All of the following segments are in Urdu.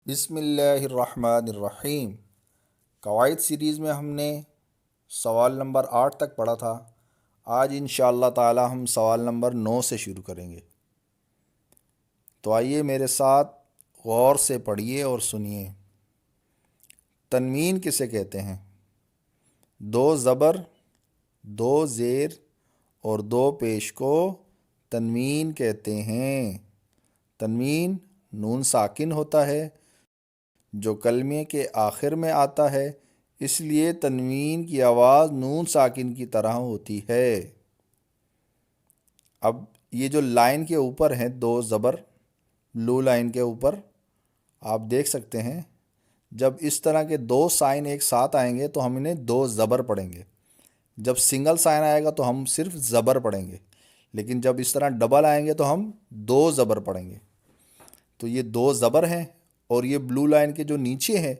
بسم اللہ الرحمن الرحیم۔ قواعد سیریز میں ہم نے سوال نمبر 8 تک پڑھا تھا۔ آج انشاءاللہ تعالی ہم سوال نمبر 9 سے شروع کریں گے۔ تو آئیے میرے ساتھ غور سے پڑھیے اور سنیے۔ تنوین کسے کہتے ہیں؟ دو زبر، دو زیر اور دو پیش کو تنوین کہتے ہیں۔ تنوین نون ساکن ہوتا ہے جو کلمے کے آخر میں آتا ہے، اس لیے تنوین کی آواز نون ساکن کی طرح ہوتی ہے۔ اب یہ جو لائن کے اوپر ہیں دو زبر، بلو لائن کے اوپر آپ دیکھ سکتے ہیں، جب اس طرح کے دو سائن ایک ساتھ آئیں گے تو ہم انہیں دو زبر پڑھیں گے۔ جب سنگل سائن آئے گا تو ہم صرف زبر پڑھیں گے، لیکن جب اس طرح ڈبل آئیں گے تو ہم دو زبر پڑھیں گے۔ تو یہ دو زبر ہیں اور یہ بلو لائن کے جو نیچے ہیں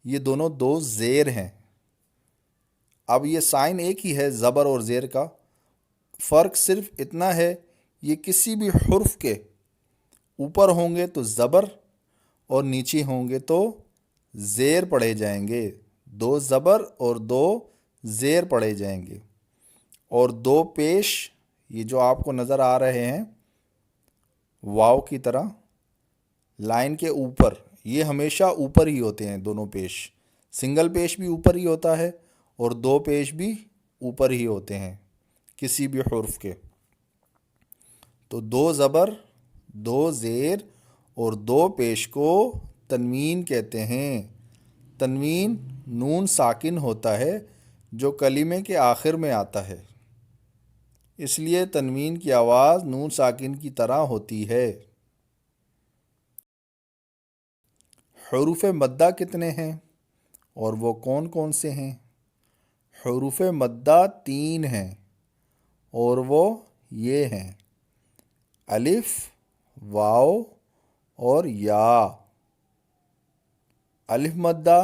یہ دونوں دو زیر ہیں۔ اب یہ سائن ایک ہی ہے زبر اور زیر کا، فرق صرف اتنا ہے یہ کسی بھی حرف کے اوپر ہوں گے تو زبر اور نیچے ہوں گے تو زیر پڑھے جائیں گے۔ دو زبر اور دو زیر پڑھے جائیں گے۔ اور دو پیش یہ جو آپ کو نظر آ رہے ہیں واو کی طرح لائن کے اوپر، یہ ہمیشہ اوپر ہی ہوتے ہیں دونوں پیش۔ سنگل پیش بھی اوپر ہی ہوتا ہے اور دو پیش بھی اوپر ہی ہوتے ہیں کسی بھی حرف کے۔ تو دو زبر، دو زیر اور دو پیش کو تنوین کہتے ہیں۔ تنوین نون ساکن ہوتا ہے جو کلمے کے آخر میں آتا ہے، اس لیے تنوین کی آواز نون ساکن کی طرح ہوتی ہے۔ حروف مدہ کتنے ہیں اور وہ کون کون سے ہیں؟ حروف مدہ 3 ہیں اور وہ یہ ہیں: الف، واو اور یا۔ الف مدہ،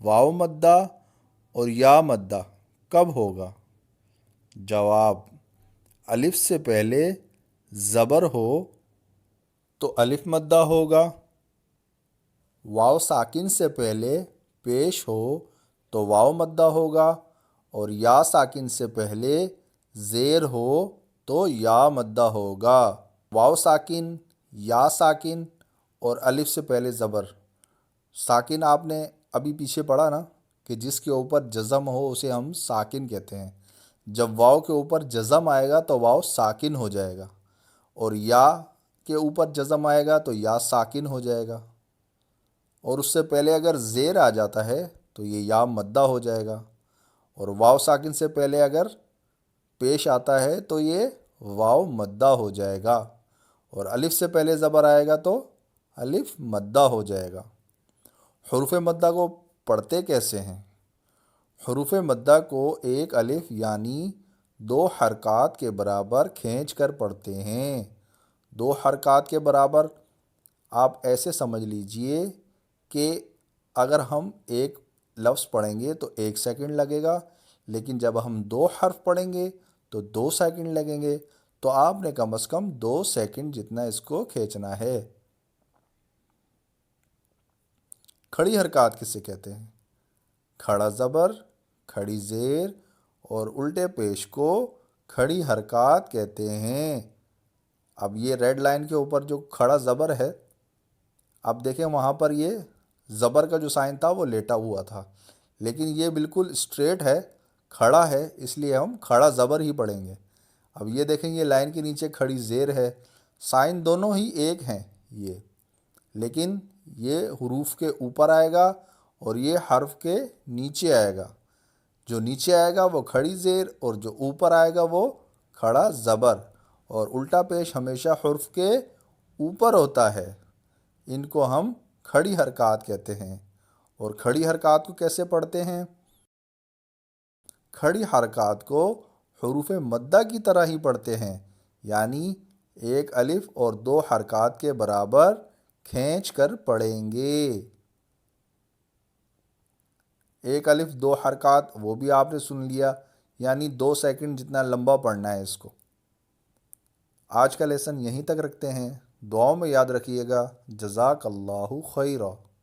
واو مدہ اور یا مدہ کب ہوگا؟ جواب: الف سے پہلے زبر ہو تو الف مدہ ہوگا، واو ساکن سے پہلے پیش ہو تو واو مدہ ہوگا، اور یا ساکن سے پہلے زیر ہو تو یا مدہ ہوگا۔ واو ساکن، یا ساکن اور الف سے پہلے زبر۔ ساکن آپ نے ابھی پیچھے پڑھا نا کہ جس کے اوپر جزم ہو اسے ہم ساکن کہتے ہیں۔ جب واو کے اوپر جزم آئے گا تو واو ساکن ہو جائے گا، اور یا کے اوپر جزم آئے گا تو یا ساکن ہو جائے گا، اور اس سے پہلے اگر زیر آ جاتا ہے تو یہ یا مدہ ہو جائے گا، اور واو ساکن سے پہلے اگر پیش آتا ہے تو یہ واو مدہ ہو جائے گا، اور الف سے پہلے زبر آئے گا تو الف مدہ ہو جائے گا۔ حروف مدہ کو پڑھتے کیسے ہیں؟ حروف مدہ کو ایک الف یعنی 2 حرکات کے برابر کھینچ کر پڑھتے ہیں۔ 2 حرکات کے برابر آپ ایسے سمجھ لیجئے کہ اگر ہم ایک لفظ پڑھیں گے تو 1 سیکنڈ لگے گا، لیکن جب ہم 2 حرف پڑھیں گے تو 2 سیکنڈ لگیں گے، تو آپ نے کم از کم 2 سیکنڈ جتنا اس کو کھینچنا ہے۔ کھڑی حرکات کسے کہتے ہیں؟ کھڑا زبر، کھڑی زیر اور الٹے پیش کو کھڑی حرکات کہتے ہیں۔ اب یہ ریڈ لائن کے اوپر جو کھڑا زبر ہے، اب دیکھیں وہاں پر یہ زبر کا جو سائن تھا وہ لیٹا ہوا تھا، لیکن یہ بالکل اسٹریٹ ہے، کھڑا ہے، اس لیے ہم کھڑا زبر ہی پڑھیں گے۔ اب یہ دیکھیں یہ لائن کے نیچے کھڑی زیر ہے، سائن دونوں ہی ایک ہیں یہ، لیکن یہ حروف کے اوپر آئے گا اور یہ حرف کے نیچے آئے گا۔ جو نیچے آئے گا وہ کھڑی زیر اور جو اوپر آئے گا وہ کھڑا زبر، اور الٹا پیش ہمیشہ حرف کے اوپر ہوتا ہے۔ ان کو ہم کھڑی حرکات کہتے ہیں۔ اور کھڑی حرکات کو کیسے پڑھتے ہیں؟ کھڑی حرکات کو حروف مدہ کی طرح ہی پڑھتے ہیں، یعنی ایک الف اور 2 حرکات کے برابر کھینچ کر پڑھیں گے۔ ایک الف 2 حرکات وہ بھی آپ نے سن لیا، یعنی 2 سیکنڈ جتنا لمبا پڑھنا ہے اس کو۔ آج کا لیسن یہیں تک رکھتے ہیں۔ دعاؤں میں یاد رکھیے گا۔ جزاک اللہ خیرہ۔